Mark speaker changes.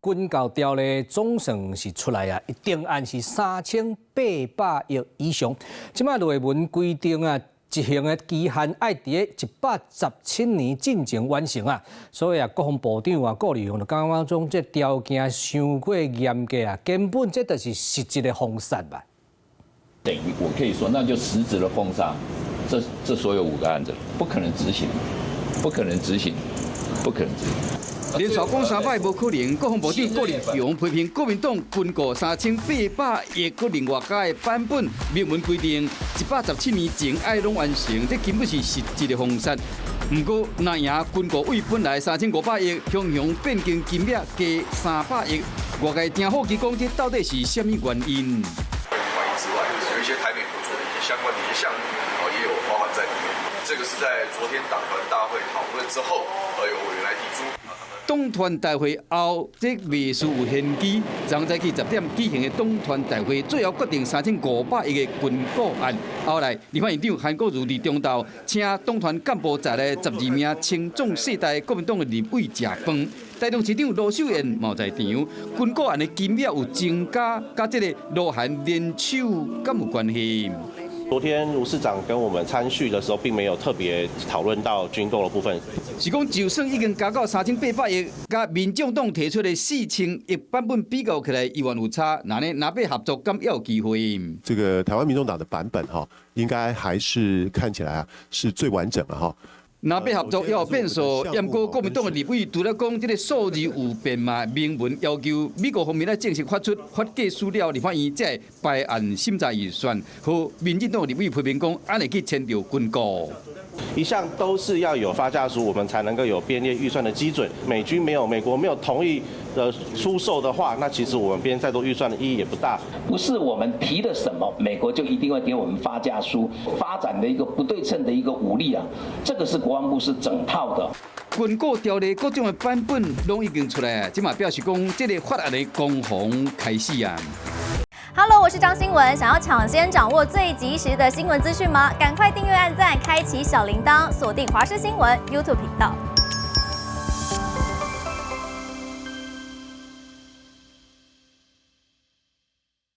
Speaker 1: 军购条例总算是出来啊，一定案是3800亿以上。即摆内文规定啊，执行的期限爱伫117年进前完成啊。所以啊，国防部长啊顾立雄就讲讲这条件伤过严格啊，根本这就是实质的封杀吧。
Speaker 2: 等于我可以说，那就实质的封杀这所有5个案子，不可能执行，不可能执行，不可能执行。
Speaker 3: 连续讲3摆无可能，国防部长顾立雄批评国民党军购3800亿个另外加的版本，明文规定117年前爱拢完成，这根本是实质的封杀。不过，那赢军购为本来3500亿，向向变更金额加300亿，外界正好奇讲，这到底是什么原因？
Speaker 4: 之外，有一些台美合作的一些相关的一些项目，也有包含在里面。这个是在昨天党团大会讨论之后，有委员来提出。
Speaker 3: 党团大会后，这未需有限期，昨早起10点举行的党团大会，最后决定3500亿的军购案。后来，立法院长韩国瑜伫中道，请党团干部在来12名青壮世代国民党的立委食饭。台中市长罗秀燕嘛在场，军购案的金额有增加，甲这个罗韩联手敢有关系？
Speaker 5: 昨天卢市长跟我们参叙的时候，并没有特别讨论到军购的部分。
Speaker 3: 是讲，就算已经加到3800亿，甲民众党提出的4000亿版本比较起来，意愿有差。那要合作，敢要有机会？
Speaker 6: 这个台湾民众党的版本应该还是看起来是最完整的哈。
Speaker 3: 若要合作要有变数，验过国民党的立委除了讲这个数字有变嘛，明文要求美国方面来正式发出法计资料，立法院才排案审查预算。和民进党立委批评讲，安尼去牵着军购。
Speaker 5: 一向都是要有发价书，我们才能够有编列预算的基准。美军没有，美国没有同意的出售的话，那其实我们编再多预算的意义也不大。
Speaker 7: 不是我们提了什么，美国就一定会给我们发价书，发展的一个不对称的一个武力啊，这个是国防部是整套的。
Speaker 3: 军购条例各种的版本拢已经出来，即嘛表示讲，这个法案的攻防开始啊。
Speaker 8: Hello， 我是张新文。想要抢先掌握最及时的新闻资讯吗？赶快订阅、按赞、开启小铃铛，锁定华视新闻 YouTube 频道。